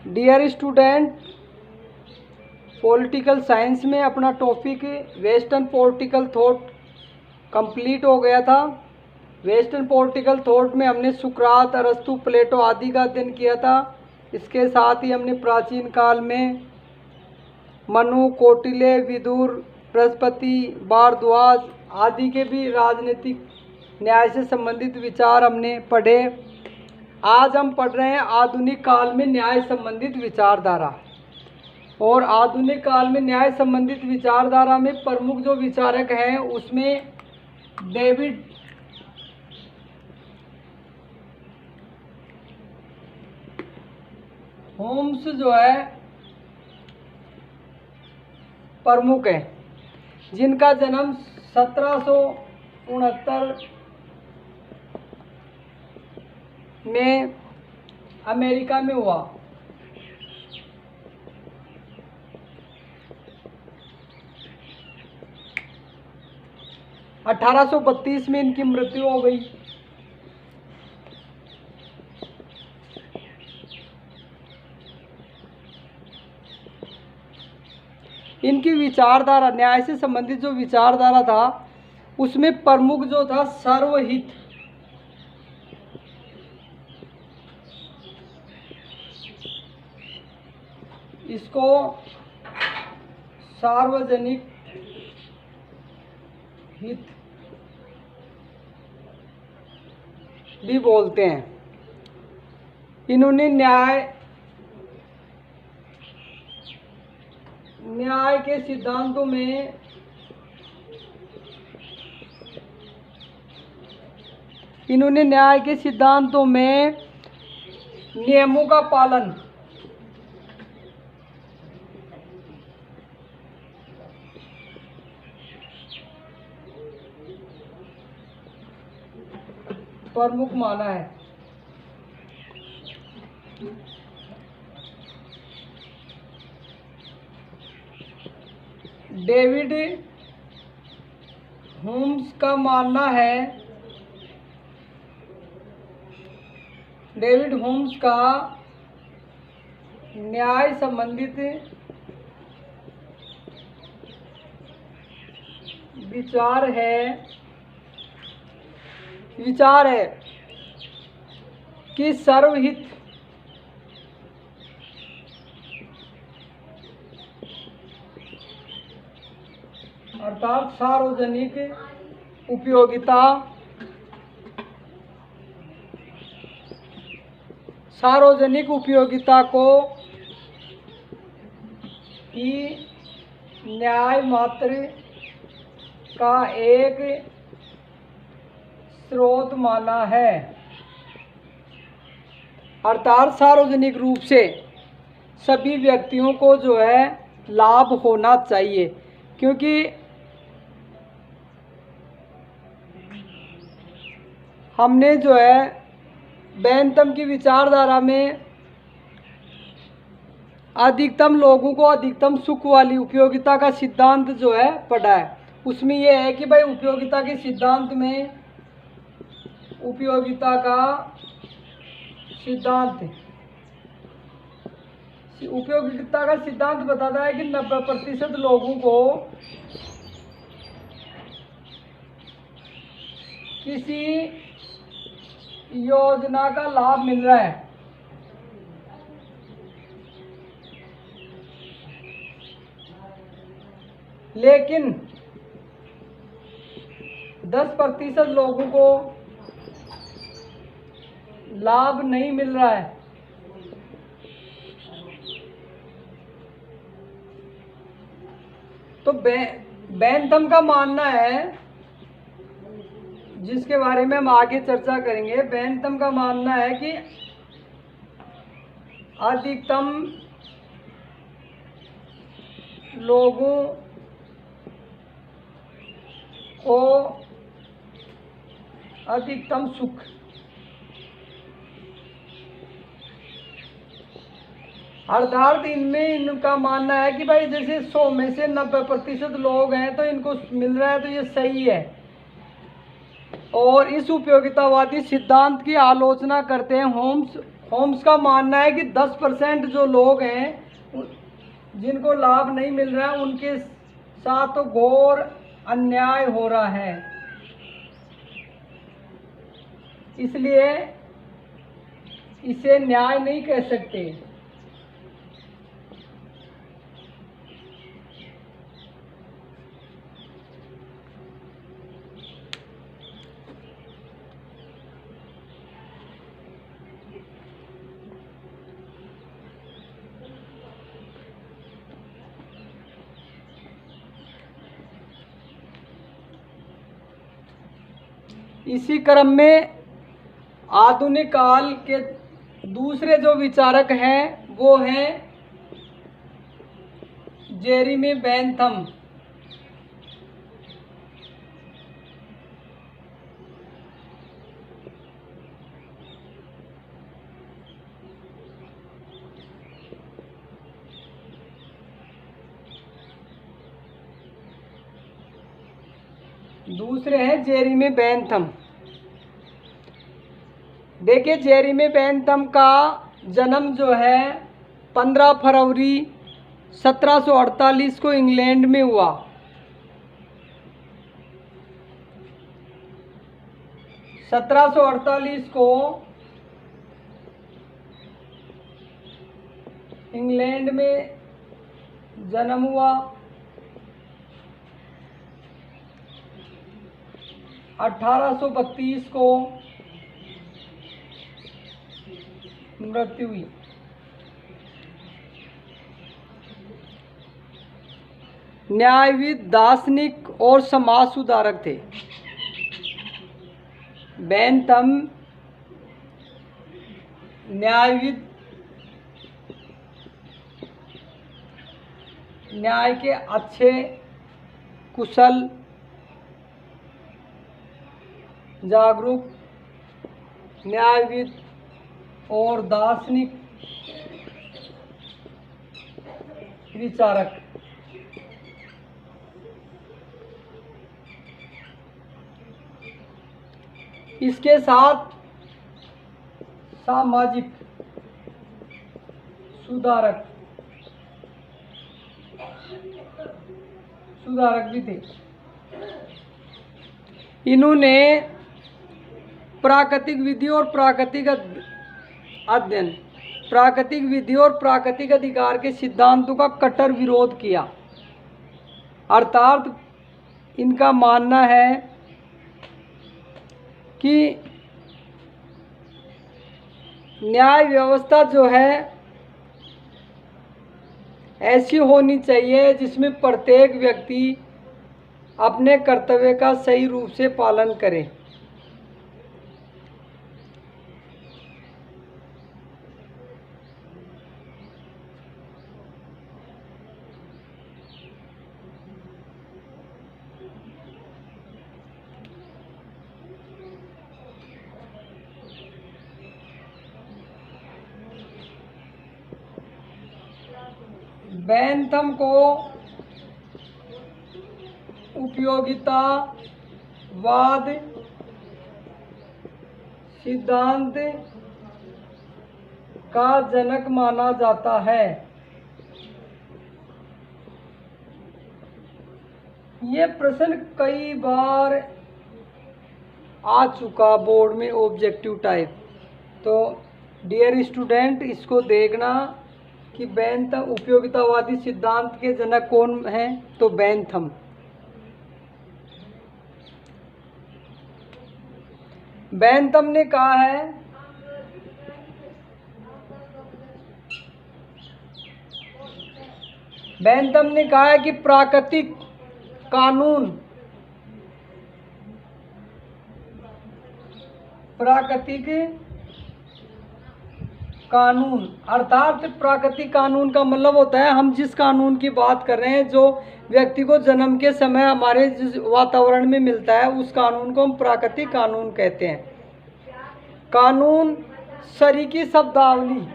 Dear student, political science में अपना topic western political thought complete हो गया था। वेस्टर्न पॉलिटिकल थॉट में हमने सुकरात, अरस्तु, प्लेटो आदि का अध्ययन किया था। इसके साथ ही हमने प्राचीन काल में मनु, कौटिल्य, विदुर, बृहस्पति, भारद्वाज आदि के भी राजनीतिक न्याय से संबंधित विचार हमने पढ़े। आज हम पढ़ रहे हैं आधुनिक काल में न्याय संबंधित विचारधारा। और आधुनिक काल में न्याय संबंधित विचारधारा में प्रमुख जो विचारक हैं उसमें डेविड होम्स जो है प्रमुख है, जिनका जन्म 1769 में अमेरिका में हुआ। – 1832 में इनकी मृत्यु हो गई। इनकी विचारधारा, न्याय से संबंधित जो विचारधारा था उसमें प्रमुख जो था सर्वहित। इसको सार्वजनिक हित भी बोलते हैं। इन्होंने न्याय के सिद्धांतों में नियमों का पालन, प्रमुख माना है। डेविड होम्स का मानना है, डेविड होम्स का न्याय संबंधित विचार है कि सर्वहित अर्थात सार्वजनिक उपयोगिता को ही न्याय मात्र का एक स्रोत माना है। अर्थात सार्वजनिक रूप से सभी व्यक्तियों को जो है लाभ होना चाहिए, क्योंकि हमने जो है बेंथम की विचारधारा में अधिकतम लोगों को अधिकतम सुख वाली उपयोगिता का सिद्धांत जो है पढ़ा है। उसमें यह है कि भाई उपयोगिता के सिद्धांत में उपयोगिता का सिद्धांत बताता है कि 90% लोगों को किसी योजना का लाभ मिल रहा है, लेकिन 10% लोगों को लाभ नहीं मिल रहा है। तो बेंथम का मानना है, जिसके बारे में हम आगे चर्चा करेंगे, बेंथम का मानना है कि अधिकतम लोगों को अधिकतम सुख, अर्थात इनका मानना है कि भाई जैसे 100 में से 90% लोग हैं तो इनको मिल रहा है तो ये सही है। और इस उपयोगितावादी सिद्धांत की आलोचना करते हैं होम्स होम्स का मानना है कि 10% जो लोग हैं जिनको लाभ नहीं मिल रहा है उनके साथ तो घोर अन्याय हो रहा है, इसलिए इसे न्याय नहीं कह सकते। इसी क्रम में आधुनिक काल के दूसरे जो विचारक हैं वो हैं जेरेमी बेंथम। दूसरे हैं जेरेमी बेंथम। देखिए, जेरेमी बेंथम का जन्म जो है 15 फरवरी 1748 को इंग्लैंड में हुआ। सत्रह सौ अड़तालीस को इंग्लैंड में जन्म हुआ। 1832 को मृत्यु हुई। न्यायविद, दार्शनिक और समाज सुधारक थे। बेंथम न्यायविद, न्याय के अच्छे कुशल, जागरूक न्यायविद और दार्शनिक विचारक। इसके साथ सामाजिक सुधारक भी थे। इन्होंने प्राकृतिक विधि और प्राकृतिक अध्ययन, प्राकृतिक विधि और प्राकृतिक अधिकार के सिद्धांतों का कट्टर विरोध किया। अर्थात इनका मानना है कि न्याय व्यवस्था जो है ऐसी होनी चाहिए जिसमें प्रत्येक व्यक्ति अपने कर्तव्य का सही रूप से पालन करे। बेंथम को उपयोगितावाद सिद्धांत का जनक माना जाता है। ये प्रश्न कई बार आ चुका बोर्ड में, ऑब्जेक्टिव टाइप। तो डियर स्टूडेंट, इसको देखना कि बेंथम उपयोगितावादी सिद्धांत के जनक कौन हैं। तो बेंथम। बेंथम ने कहा है कि प्राकृतिक कानून अर्थात प्राकृतिक कानून का मतलब होता है हम जिस कानून की बात कर रहे हैं, जो व्यक्ति को जन्म के समय हमारे जिस वातावरण में मिलता है, उस कानून को हम प्राकृतिक कानून कहते हैं। कानून शरीकी शब्दावली,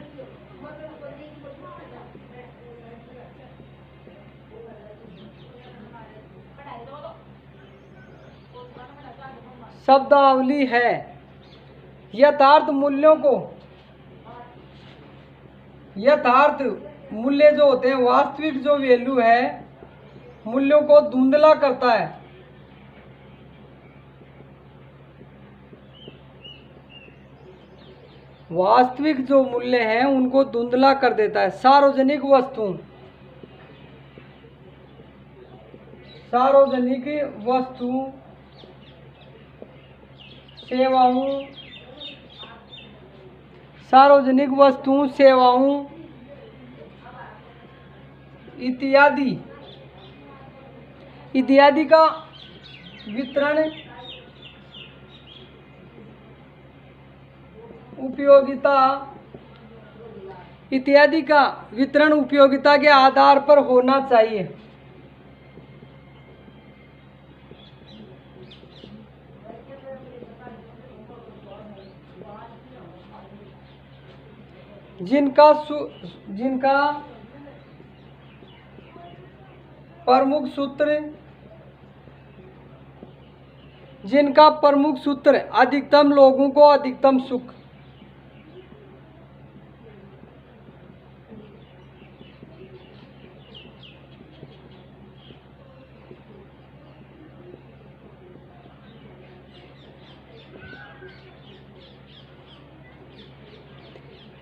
है यथार्थ मूल्यों को यथार्थ मूल्य जो होते हैं, वास्तविक जो वैल्यू है, मूल्यों को धुंधला करता है। वास्तविक जो मूल्य हैं उनको धुंधला कर देता है। सार्वजनिक वस्तु, सार्वजनिक वस्तु सेवाओं, सार्वजनिक वस्तुओं सेवाओं इत्यादि इत्यादि का वितरण उपयोगिता, इत्यादि का वितरण उपयोगिता के आधार पर होना चाहिए। जिनका प्रमुख सूत्र, जिनका प्रमुख सूत्र अधिकतम लोगों को अधिकतम सुख।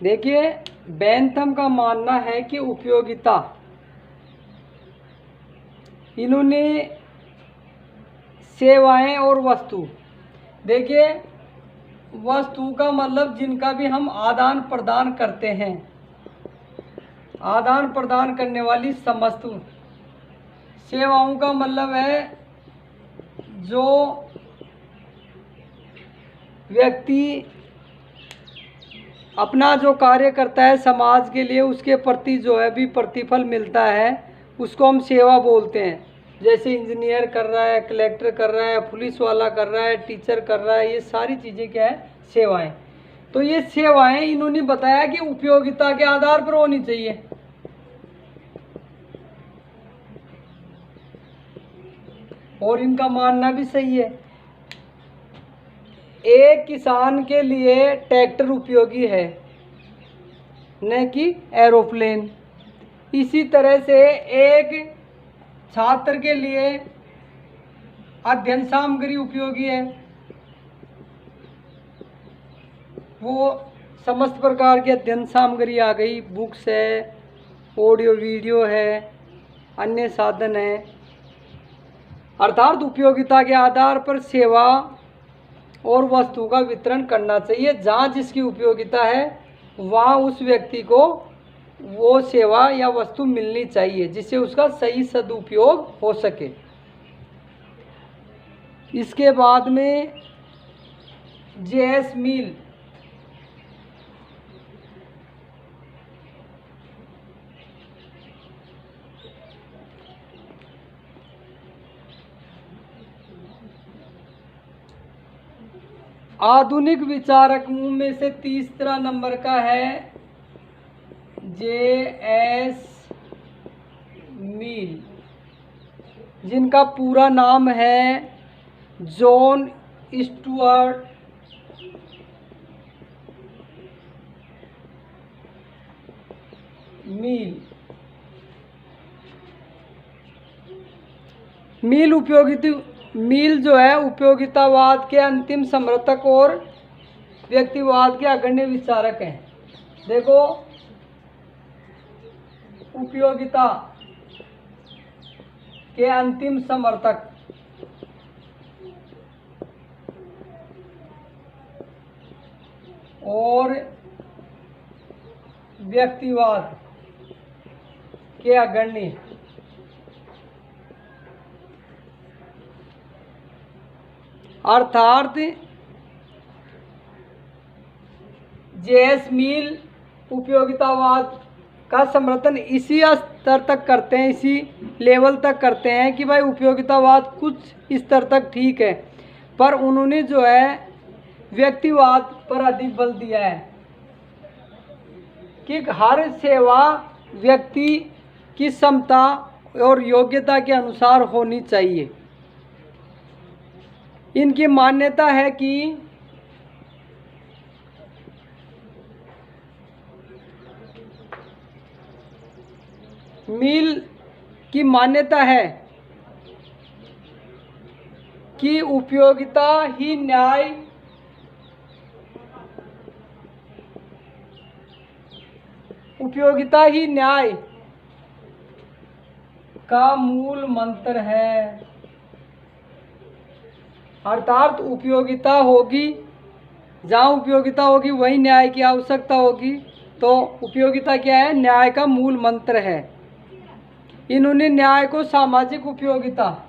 देखिए, बेंथम का मानना है कि उपयोगिता, इन्होंने सेवाएं और वस्तु, देखिए वस्तु का मतलब जिनका भी हम आदान प्रदान करते हैं, आदान प्रदान करने वाली समस्त। सेवाओं का मतलब है जो व्यक्ति अपना जो कार्य करता है समाज के लिए, उसके प्रति जो है भी प्रतिफल मिलता है, उसको हम सेवा बोलते हैं। जैसे इंजीनियर कर रहा है, कलेक्टर कर रहा है, पुलिस वाला कर रहा है, टीचर कर रहा है, ये सारी चीज़ें क्या है, सेवाएं। तो ये सेवाएं इन्होंने बताया कि उपयोगिता के आधार पर होनी चाहिए। और इनका मानना भी सही है। एक किसान के लिए ट्रैक्टर उपयोगी है, न कि एरोप्लेन। इसी तरह से एक छात्र के लिए अध्ययन सामग्री उपयोगी है, वो समस्त प्रकार की अध्ययन सामग्री आ गई, बुक्स है, ऑडियो वीडियो है, अन्य साधन है। अर्थात उपयोगिता के आधार पर सेवा और वस्तु का वितरण करना चाहिए। जहाँ जिसकी उपयोगिता है वहाँ उस व्यक्ति को वो सेवा या वस्तु मिलनी चाहिए, जिससे उसका सही सदुपयोग हो सके। इसके बाद में जे.एस. मिल, आधुनिक विचारकों में से तीसरा नंबर का है जे.एस. मिल, जिनका पूरा नाम है जॉन स्टुअर्ट मिल। मिल जो है उपयोगितावाद के अंतिम समर्थक और व्यक्तिवाद के अग्रणी विचारक हैं। देखो, उपयोगिता के अंतिम समर्थक और व्यक्तिवाद के अग्रणी। अर्थात जे.एस. मिल उपयोगितावाद का समर्थन इसी स्तर तक करते हैं, इसी लेवल तक करते हैं कि भाई उपयोगितावाद कुछ स्तर तक ठीक है, पर उन्होंने जो है व्यक्तिवाद पर अधिक बल दिया है कि हर सेवा व्यक्ति की क्षमता और योग्यता के अनुसार होनी चाहिए। इनकी मान्यता है कि मिल की मान्यता है कि उपयोगिता ही न्याय का मूल मंत्र है। अर्थात उपयोगिता होगी, जहाँ उपयोगिता होगी वहीं न्याय की आवश्यकता होगी। तो उपयोगिता क्या है? न्याय का मूल मंत्र है। इन्होंने न्याय को सामाजिक उपयोगिता,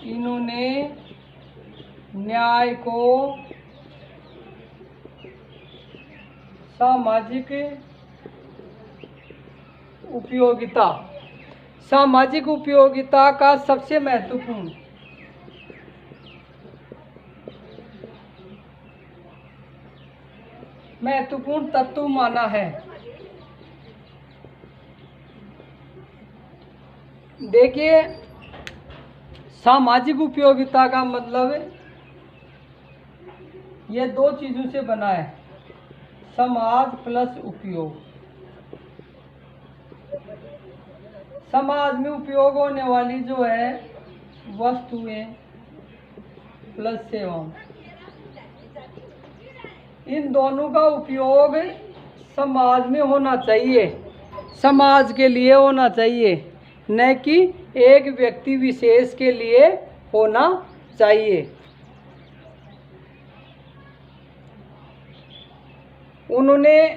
इन्होंने न्याय को सामाजिक उपयोगिता का सबसे महत्वपूर्ण तत्व माना है। देखिए, सामाजिक उपयोगिता का मतलब ये दो चीजों से बना है, समाज प्लस उपयोग। समाज में उपयोग होने वाली जो है वस्तुएं प्लस सेवाएं, इन दोनों का उपयोग समाज में होना चाहिए, समाज के लिए होना चाहिए, न कि एक व्यक्ति विशेष के लिए होना चाहिए। उन्होंने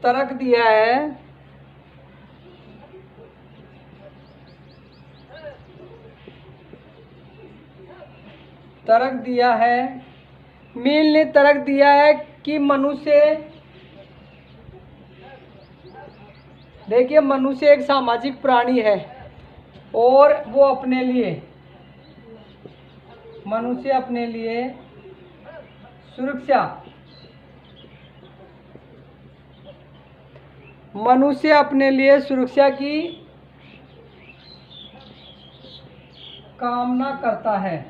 तर्क दिया है मिल ने तर्क दिया है कि मनुष्य, देखिए, मनुष्य एक सामाजिक प्राणी है और वो अपने लिए सुरक्षा की कामना करता है।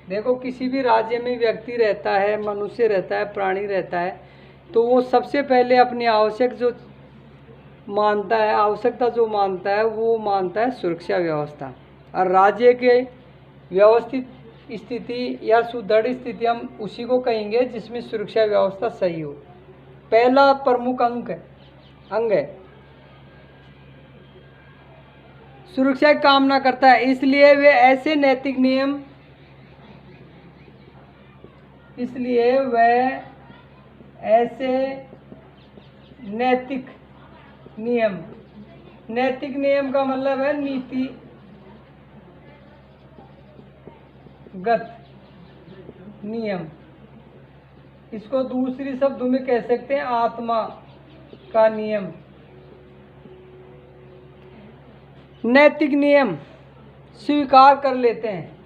देखो, किसी भी राज्य में व्यक्ति रहता है, मनुष्य रहता है, प्राणी रहता है, तो वो सबसे पहले अपनी आवश्यकता जो मानता है वो मानता है सुरक्षा व्यवस्था। और राज्य के व्यवस्थित स्थिति या सुदृढ़ स्थिति हम उसी को कहेंगे जिसमें सुरक्षा व्यवस्था सही हो। पहला प्रमुख अंग है सुरक्षा की कामना करता है, इसलिए वह ऐसे नैतिक नियम का मतलब है नीतिगत नियम। इसको दूसरी शब्दों में कह सकते हैं आत्मा का नियम। नैतिक नियम स्वीकार कर लेते हैं।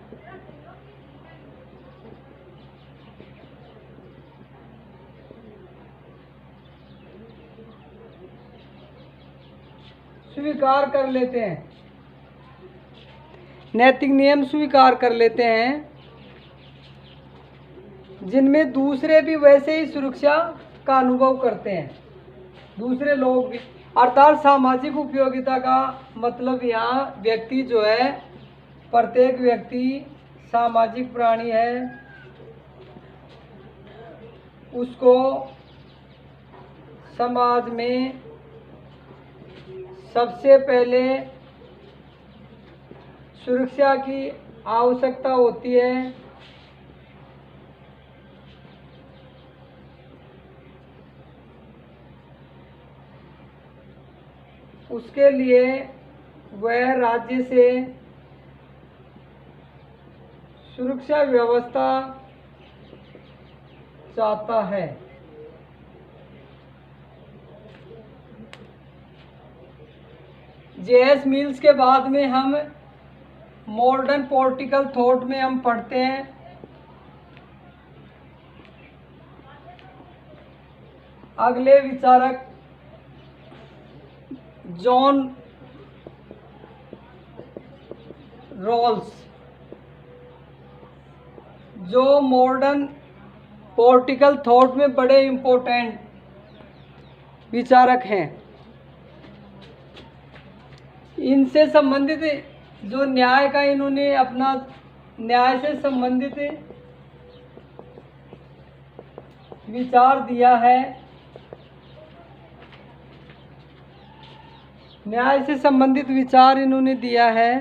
नैतिक नियम स्वीकार कर लेते हैं जिनमें दूसरे भी वैसे ही सुरक्षा का अनुभव करते हैं, दूसरे लोग भी। अर्थात सामाजिक उपयोगिता का मतलब यहाँ व्यक्ति जो है, प्रत्येक व्यक्ति सामाजिक प्राणी है, उसको समाज में सबसे पहले सुरक्षा की आवश्यकता होती है। उसके लिए वह राज्य से सुरक्षा व्यवस्था चाहता है। जे.एस. मिल्स के बाद में हम मॉडर्न पॉलिटिकल थॉट में हम पढ़ते हैं अगले विचारक जॉन रॉल्स, जो मॉडर्न पॉलिटिकल थॉट में बड़े इम्पोर्टेंट विचारक हैं। इनसे संबंधित जो न्याय का इन्होंने अपना न्याय से संबंधित विचार दिया है, न्याय से संबंधित विचार इन्होंने दिया है।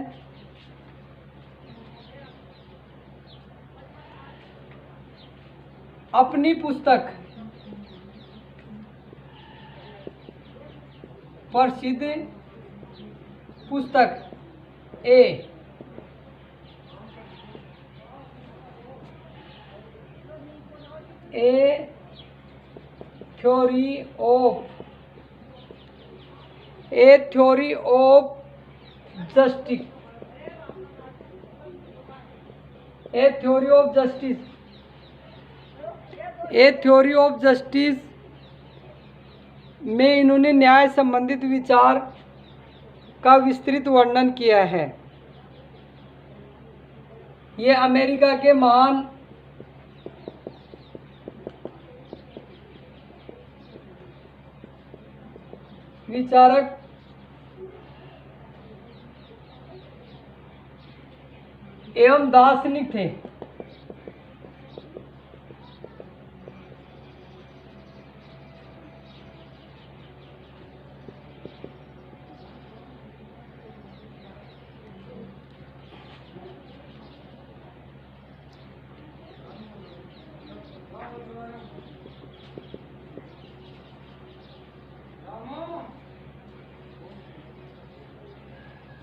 अपनी पुस्तक प्रसिद्ध पुस्तक ए theory of justice, A theory of justice में इन्होंने न्याय संबंधित विचार का विस्तृत वर्णन किया है। ये अमेरिका के महान विचारक एवं दार्शनिक थे।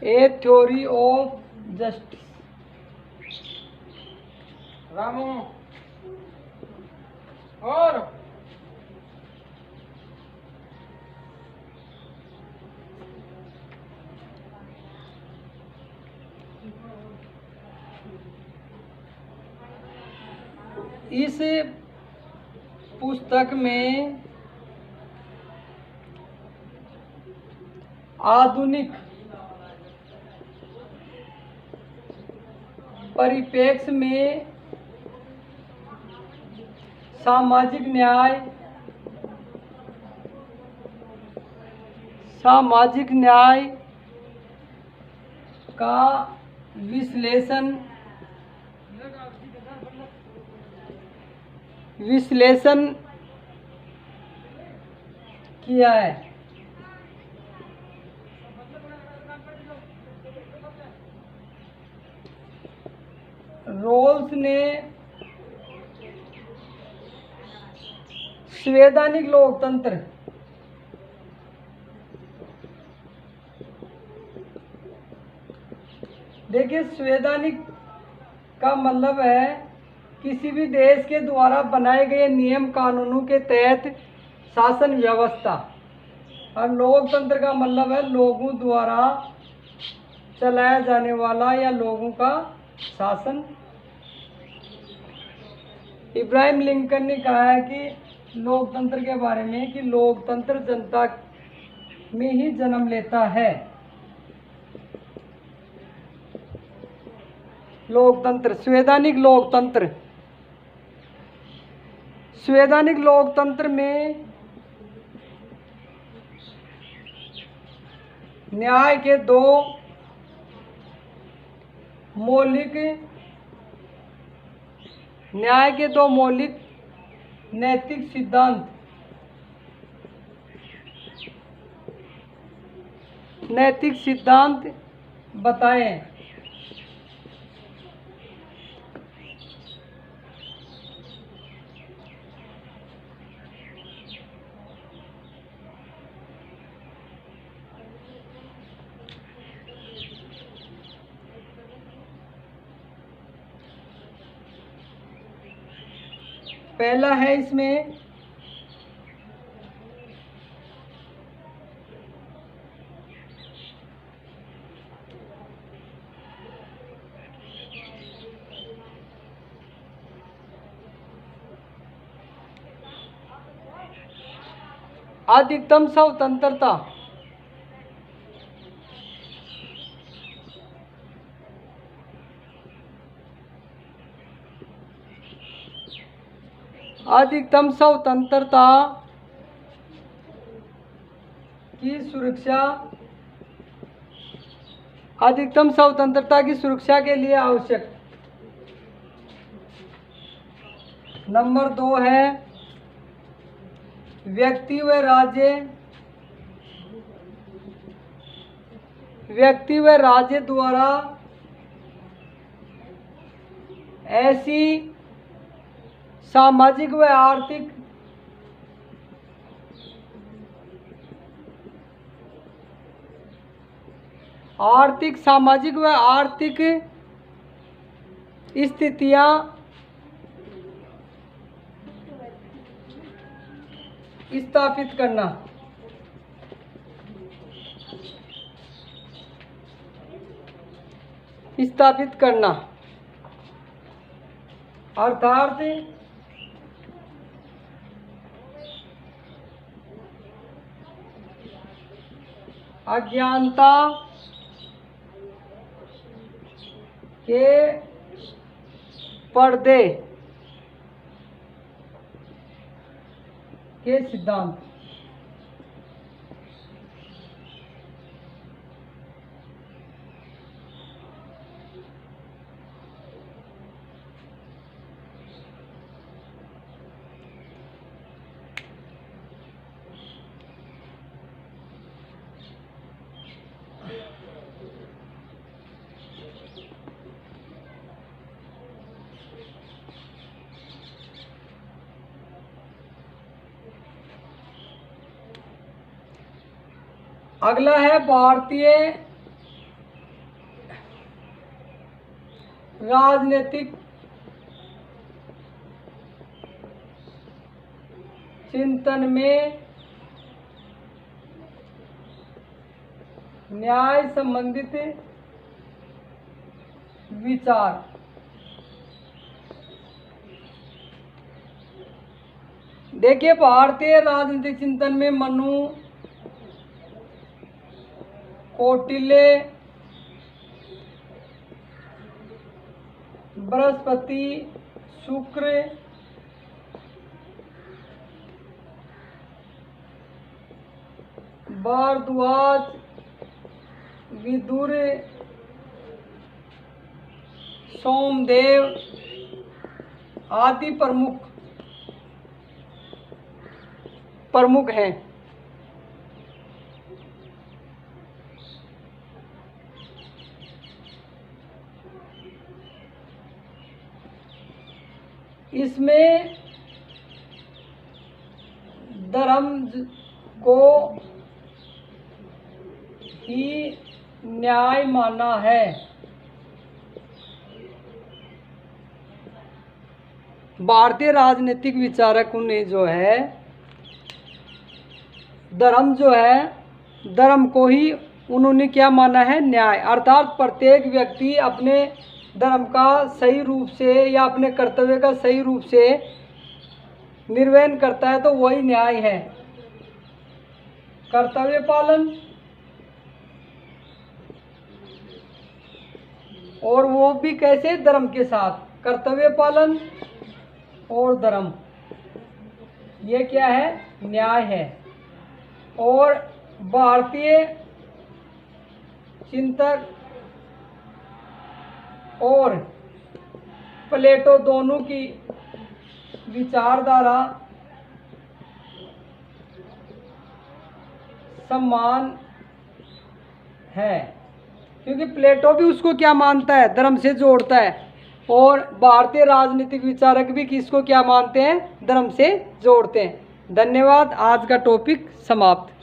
ए थ्योरी ऑफ जस्टिस। रामू और इस पुस्तक में आधुनिक परिप्रेक्ष्य में सामाजिक न्याय का विश्लेषण किया है। रोल्स ने संवैधानिक लोकतंत्र देखिए, संवैधानिक का मतलब है किसी भी देश के द्वारा बनाए गए नियम कानूनों के तहत शासन व्यवस्था, और लोकतंत्र का मतलब है लोगों द्वारा चलाया जाने वाला या लोगों का शासन। इब्राहिम लिंकन ने कहा है कि लोकतंत्र के बारे में कि लोकतंत्र जनता में ही जन्म लेता है। लोकतंत्र, संवैधानिक लोकतंत्र में न्याय के दो मौलिक नैतिक सिद्धांत बताए हैं। पहला है इसमें अधिकतम स्वतंत्रता। अधिकतम स्वतंत्रता की सुरक्षा, अधिकतम स्वतंत्रता की सुरक्षा के लिए आवश्यक। नंबर 2 है व्यक्ति व राज्य द्वारा ऐसी सामाजिक व आर्थिक सामाजिक व आर्थिक स्थितियां स्थापित करना। अर्थात अज्ञानता के पर्दे के सिद्धांत। अगला है भारतीय राजनीतिक चिंतन में न्याय संबंधित विचार। देखिए, भारतीय राजनीतिक चिंतन में मनु, कौटिल्य, बृहस्पति, शुक्र, भारद्वाज, विदुर, सोमदेव आदि प्रमुख हैं। इसमें धर्म को ही न्याय माना है। भारतीय राजनीतिक विचारकों ने जो है धर्म को ही उन्होंने क्या माना है, न्याय। अर्थात प्रत्येक व्यक्ति अपने धर्म का सही रूप से या अपने कर्तव्य का सही रूप से निर्वहन करता है तो वही न्याय है। कर्तव्य पालन और वो भी कैसे, धर्म के साथ। कर्तव्य पालन और धर्म, ये क्या है, न्याय है। और भारतीय चिंतक और प्लेटो दोनों की विचारधारा समान है, क्योंकि प्लेटो भी उसको क्या मानता है, धर्म से जोड़ता है, और भारतीय राजनीतिक विचारक भी किसको क्या मानते हैं, धर्म से जोड़ते हैं। धन्यवाद। आज का टॉपिक समाप्त।